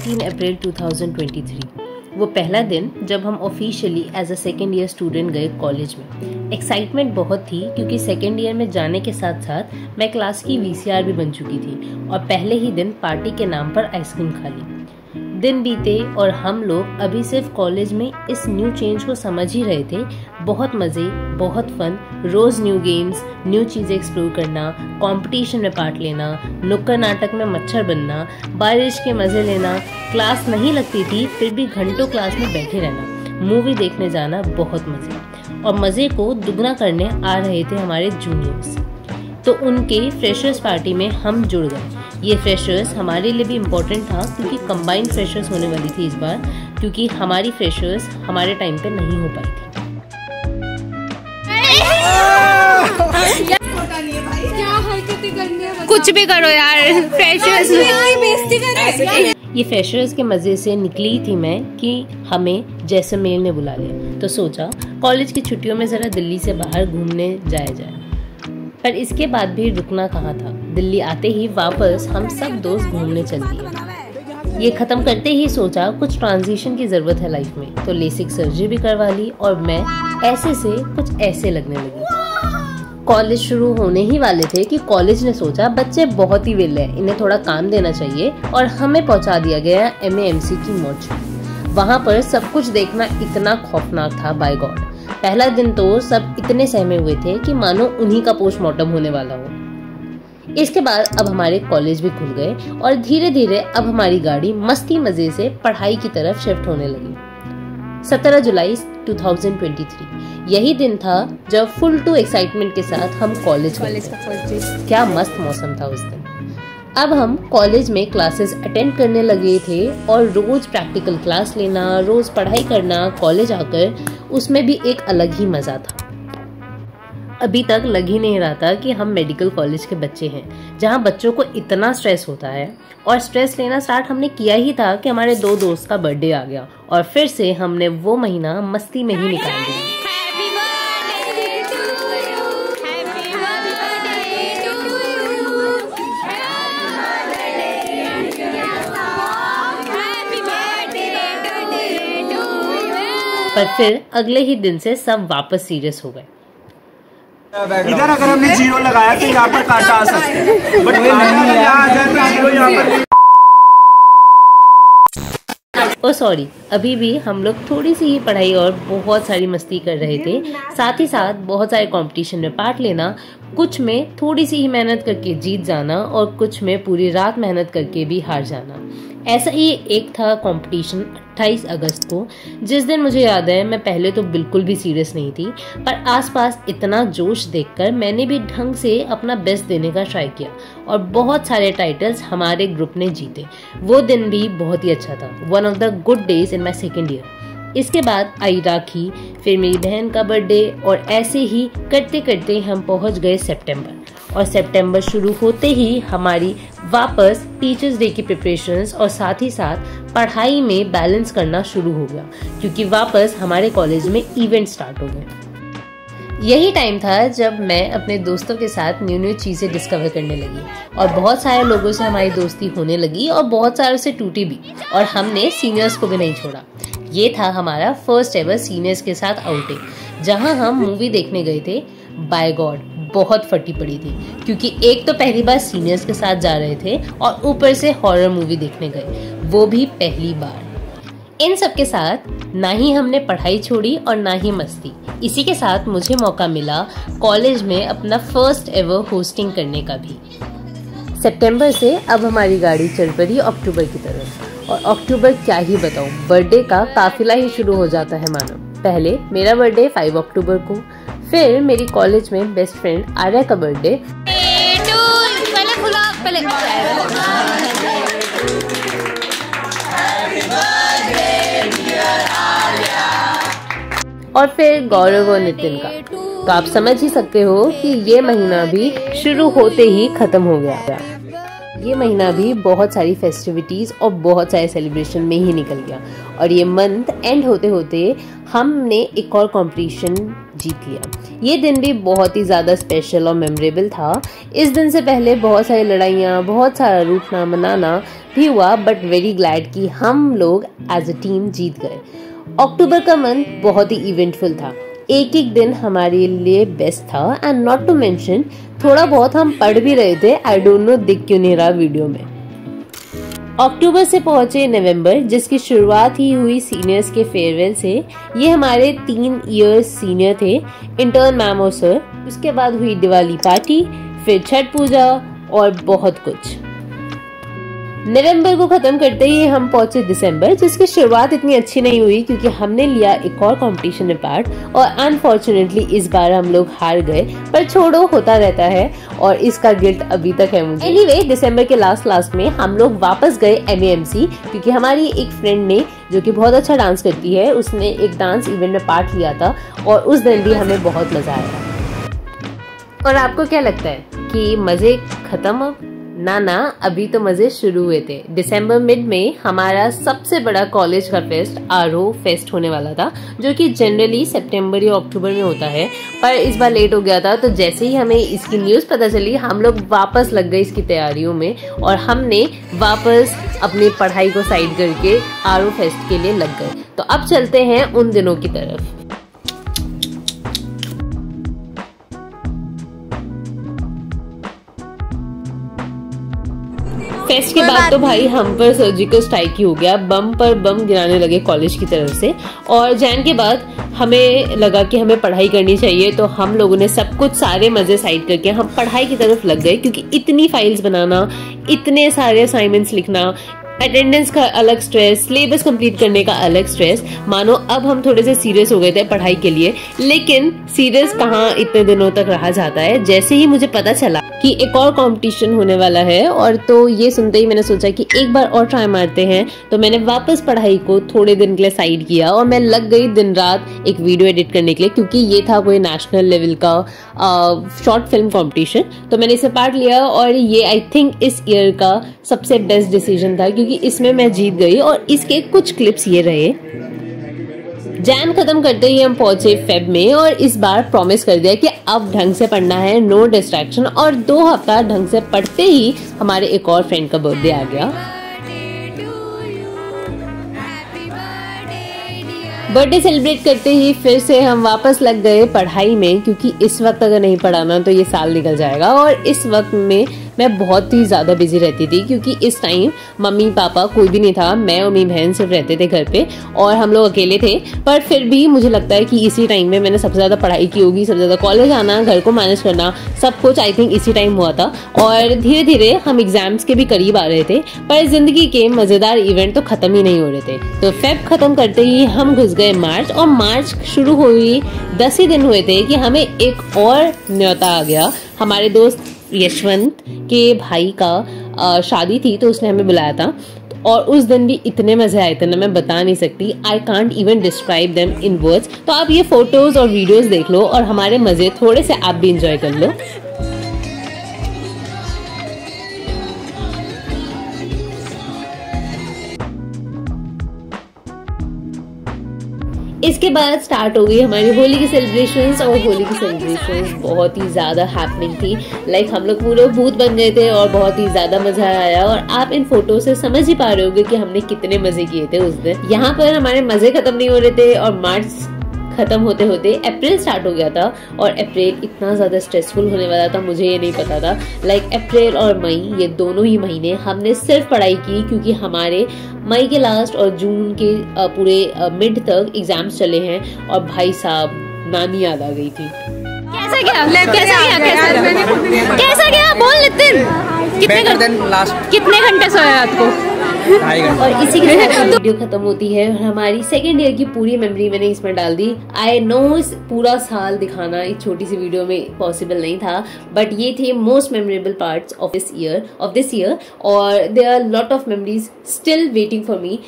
18 अप्रैल 2023। वो पहला दिन जब हम officially as a second year student गए कॉलेज में। एक्साइटमेंट बहुत थी क्योंकि सेकेंड ईयर में जाने के साथ साथ मैं क्लास की वीसीआर भी बन चुकी थी और पहले ही दिन पार्टी के नाम पर आइसक्रीम खा ली। दिन बीते और हम लोग अभी सिर्फ कॉलेज में इस न्यू चेंज को समझ ही रहे थे। बहुत मज़े, बहुत फन, रोज़ न्यू गेम्स, न्यू चीज़ें एक्सप्लोर करना, कंपटीशन में पार्ट लेना, नुक्कड़ नाटक में मच्छर बनना, बारिश के मज़े लेना, क्लास नहीं लगती थी फिर भी घंटों क्लास में बैठे रहना, मूवी देखने जाना, बहुत मज़े। और मज़े को दुगना करने आ रहे थे हमारे जूनियर्स, तो उनके फ्रेशर्स पार्टी में हम जुड़ गए। ये फ्रेशर्स हमारे लिए भी इम्पोर्टेंट था क्योंकि कंबाइंड फ्रेशर्स होने वाली थी इस बार, क्योंकि हमारी फ्रेशर्स हमारे टाइम पे नहीं हो पाई थी। कुछ भी करो यार, फ्रेशर्स ये फ्रेशर्स के मजे से निकली थी मैं कि हमें जैसलमेर ने बुला लिया, तो सोचा कॉलेज की छुट्टियों में जरा दिल्ली से बाहर घूमने जाया जाए। पर इसके बाद भी रुकना कहाँ था। दिल्ली आते ही वापस हम सब दोस्त घूमने चल दिए। ये खत्म करते ही सोचा कुछ ट्रांजिशन की जरूरत है लाइफ में, तो लेसिक सर्जरी भी करवा ली और मैं ऐसे से कुछ ऐसे लगने लगी। कॉलेज शुरू होने ही वाले थे कि कॉलेज ने सोचा बच्चे बहुत ही वेले हैं, इन्हें थोड़ा काम देना चाहिए, और हमें पहुंचा दिया गया MAMC की मोर्चरी। वहां पर सब कुछ देखना इतना खौफनाक था, बाय गॉड। पहला दिन तो सब इतने सहमे हुए थे कि मानो उन्हीं का पोस्टमार्टम होने वाला हो। इसके बाद अब हमारे कॉलेज भी खुल गए और धीरे धीरे अब हमारी गाड़ी मस्ती मजे से पढ़ाई की तरफ शिफ्ट होने लगी। 17 जुलाई 2023 यही दिन था जब फुल टू एक्साइटमेंट के साथ हम कॉलेज का क्या मस्त मौसम था उस दिन। अब हम कॉलेज में क्लासेस अटेंड करने लगे थे और रोज प्रैक्टिकल क्लास लेना, रोज पढ़ाई करना, कॉलेज आकर उसमें भी एक अलग ही मजा था। अभी तक लग ही नहीं रहा था कि हम मेडिकल कॉलेज के बच्चे हैं, जहां बच्चों को इतना स्ट्रेस होता है। और स्ट्रेस लेना स्टार्ट हमने किया ही था कि हमारे 2 दोस्त का बर्थडे आ गया और फिर से हमने वो महीना मस्ती में ही निकाल दिया। पर फिर अगले ही दिन से सब वापस सीरियस हो गए। इधर अगर हमने 0 लगाया तो यहाँ पर कांटा आ सकता है, बट ओ सॉरी, अभी भी हम लोग थोड़ी सी ही पढ़ाई और बहुत सारी मस्ती कर रहे थे। साथ ही साथ बहुत सारे कंपटीशन में पार्ट लेना, कुछ में थोड़ी सी ही मेहनत करके जीत जाना और कुछ में पूरी रात मेहनत करके भी हार जाना। ऐसा ही एक था कंपटीशन 28 अगस्त को, जिस दिन मुझे याद है मैं पहले तो बिल्कुल भी सीरियस नहीं थी, पर आसपास इतना जोश देखकर मैंने भी ढंग से अपना बेस्ट देने का ट्राई किया और बहुत सारे टाइटल्स हमारे ग्रुप ने जीते। वो दिन भी बहुत ही अच्छा था, one of the good days in my second year. इसके बाद आई राखी, फिर मेरी बहन का बर्थडे और ऐसे ही करते करते हम पहुंच गए सितंबर। और सितंबर शुरू होते ही हमारी वापस टीचर्स डे की प्रिपरेशंस और साथ ही साथ पढ़ाई में बैलेंस करना शुरू हो गया, क्योंकि वापस हमारे कॉलेज में इवेंट स्टार्ट हो गए। यही टाइम था जब मैं अपने दोस्तों के साथ न्यू न्यू चीज़ें डिस्कवर करने लगी और बहुत सारे लोगों से हमारी दोस्ती होने लगी और बहुत सारों से टूटी भी, और हमने सीनियर्स को भी नहीं छोड़ा। ये था हमारा फर्स्ट एवर सीनियर्स के साथ आउटिंग, जहां हम मूवी देखने गए थे। बाय गॉड बहुत फटी पड़ी थी, क्योंकि एक तो पहली बार सीनियर्स के साथ जा रहे थे और ऊपर से हॉरर मूवी देखने गए, वो भी पहली बार। इन सब के साथ ना ही हमने पढ़ाई छोड़ी और ना ही मस्ती। इसी के साथ मुझे मौका मिला कॉलेज में अपना फर्स्ट एवर होस्टिंग करने का भी। सितंबर से अब हमारी गाड़ी चल पड़ी अक्टूबर की तरफ, और अक्टूबर क्या ही बताऊं, बर्थडे का काफिला ही शुरू हो जाता है मानो। पहले मेरा बर्थडे 5 अक्टूबर को, फिर मेरी कॉलेज में बेस्ट फ्रेंड आर्या का बर्थडे, और फिर गौरव और नितिन का। तो आप समझ ही सकते हो कि ये महीना भी शुरू होते ही खत्म हो गया। ये महीना भी बहुत सारी फेस्टिविटीज़ और बहुत सारे सेलिब्रेशन में ही निकल गया और ये मंथ एंड होते होते हमने एक और कॉम्पिटिशन जीत लिया। ये दिन भी बहुत ही ज़्यादा स्पेशल और मेमोरेबल था। इस दिन से पहले बहुत सारी लड़ाइयाँ, बहुत सारा रूठना मनाना भी हुआ, बट वेरी ग्लैड कि हम लोग एज अ टीम जीत गए। अक्टूबर का मंथ बहुत ही इवेंटफुल था। एक एक दिन हमारे लिए बेस्ट था एंड नॉट टू मेंशन थोड़ा बहुत हम पढ़ भी रहे थे। आई डोंट नो दिख क्यों नहीं रहा वीडियो में। अक्टूबर से पहुंचे नवंबर, जिसकी शुरुआत ही हुई सीनियर्स के फेयरवेल से। ये हमारे 3 इयर्स सीनियर थे, इंटर्न मैम और सर। उसके बाद हुई दिवाली पार्टी, फिर छठ पूजा और बहुत कुछ। नवंबर को खत्म करते ही हम पहुंचे दिसंबर, जिसकी शुरुआत इतनी अच्छी नहीं हुई क्योंकि हमने लिया एक और कंपटीशन में पार्ट और अनफॉर्चुनेटली इस बार हम लोग हार गए, पर छोड़ो, होता रहता है और इसका गिल्ट अभी तक है मुझे। एनीवे, दिसंबर के लास्ट में हम लोग वापस गए MAMC क्योंकि हमारी एक फ्रेंड ने, जो कि बहुत अच्छा डांस करती है, उसने एक डांस इवेंट में पार्ट लिया था और उस दिन भी हमें बहुत मजा आया। और आपको क्या लगता है कि मजे खत्म अब? ना, अभी तो मजे शुरू हुए थे। दिसंबर मिड में हमारा सबसे बड़ा कॉलेज का फेस्ट RO फेस्ट होने वाला था, जो कि जनरली सितंबर या अक्टूबर में होता है, पर इस बार लेट हो गया था। तो जैसे ही हमें इसकी न्यूज़ पता चली, हम लोग वापस लग गए इसकी तैयारियों में और हमने वापस अपनी पढ़ाई को साइड करके RO फेस्ट के लिए लग गए। तो अब चलते हैं उन दिनों की तरफ। फेस्ट के बाद तो भाई हम पर सर्जिकल स्ट्राइक ही हो गया। बम पर बम गिराने लगे कॉलेज की तरफ से। और जैन के बाद हमें लगा कि हमें पढ़ाई करनी चाहिए, तो हम लोगों ने सब कुछ, सारे मजे साइड करके हम पढ़ाई की तरफ लग गए, क्योंकि इतनी फाइल्स बनाना, इतने सारे असाइनमेंट्स लिखना, अटेंडेंस का अलग स्ट्रेस, सिलेबस कंप्लीट करने का अलग स्ट्रेस। मानो अब हम थोड़े से सीरियस हो गए थे पढ़ाई के लिए, लेकिन सीरियस कहाँ इतने दिनों तक रहा जाता है। जैसे ही मुझे पता चला कि एक और कंपटीशन होने वाला है, और तो ये सुनते ही मैंने सोचा कि एक बार और ट्राई मारते हैं। तो मैंने वापस पढ़ाई को थोड़े दिन के लिए साइड किया और मैं लग गई दिन रात एक वीडियो एडिट करने के लिए, क्योंकि ये था कोई नेशनल लेवल का शॉर्ट फिल्म कंपटीशन। तो मैंने इसे पार्ट लिया और ये आई थिंक इस ईयर का सबसे बेस्ट डिसीजन था, क्योंकि इसमें मैं जीत गई। और इसके कुछ क्लिप्स ये रहे। जैन खत्म करते ही हम पहुंचे फेब में और इस बार प्रॉमिस कर दिया कि अब ढंग से पढ़ना है, नो डिस्ट्रैक्शन। और 2 हफ्ता ढंग से पढ़ते ही हमारे एक और फ्रेंड का बर्थडे आ गया। बर्थडे सेलिब्रेट करते ही फिर से हम वापस लग गए पढ़ाई में, क्योंकि इस वक्त अगर नहीं पढ़ाना तो ये साल निकल जाएगा। और इस वक्त में मैं बहुत ही ज़्यादा बिजी रहती थी, क्योंकि इस टाइम मम्मी पापा कोई भी नहीं था, मैं और मेरी बहन सिर्फ रहते थे घर पे और हम लोग अकेले थे। पर फिर भी मुझे लगता है कि इसी टाइम में मैंने सबसे ज़्यादा पढ़ाई की होगी, सबसे ज़्यादा कॉलेज आना, घर को मैनेज करना, सब कुछ आई थिंक इसी टाइम हुआ था। और धीरे धीरे हम एग्जाम्स के भी करीब आ रहे थे, पर जिंदगी के मज़ेदार इवेंट तो ख़त्म ही नहीं हो रहे थे। तो फेब ख़त्म करते ही हम घुस गए मार्च, और मार्च शुरू हुई 10 ही दिन हुए थे कि हमें एक और न्योता आ गया। हमारे दोस्त यशवंत के भाई का शादी थी, तो उसने हमें बुलाया था। और उस दिन भी इतने मजे आए थे ना, मैं बता नहीं सकती। I can't even describe them in words. तो आप ये फोटोज और वीडियोस देख लो और हमारे मजे थोड़े से आप भी इंजॉय कर लो। इसके बाद स्टार्ट हो गई हमारी होली की सेलिब्रेशंस, और होली की सेलिब्रेशंस बहुत ही ज़्यादा हैपनिंग थी। लाइक हम लोग पूरे भूत बन गए थे और बहुत ही ज़्यादा मज़ा आया। और आप इन फोटो से समझ ही पा रहे होगे कि हमने कितने मज़े किए थे उस दिन। यहाँ पर हमारे मज़े ख़त्म नहीं हो रहे थे और मार्च खत्म होते होते अप्रैल स्टार्ट हो गया था। और अप्रैल इतना ज़्यादा स्ट्रेसफुल होने वाला था, मुझे ये नहीं पता था। लाइक अप्रैल और मई, ये दोनों ही महीने हमने सिर्फ पढ़ाई की, क्योंकि हमारे मई के लास्ट और जून के पूरे मिड तक एग्जाम्स चले हैं। और भाई साहब, नानी याद आ गई थी। कैसा गया बोल नितिन, कितने घंटे सोए रात को? और इसी के साथ वीडियो खत्म होती है और हमारी सेकेंड ईयर की पूरी मेमोरी मैंने इसमें डाल दी। आई नो इस पूरा साल दिखाना एक छोटी सी वीडियो में पॉसिबल नहीं था, बट ये थे most memorable parts of this year. और there are lot of memories still waiting for me.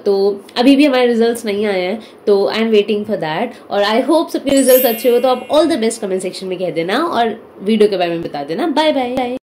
तो अभी भी हमारे रिजल्ट्स नहीं आए हैं, तो I am waiting for that. और आई होप सबके रिजल्ट्स अच्छे हो। तो आप all the best comment section में कह देना और वीडियो के बारे में बता देना। Bye bye.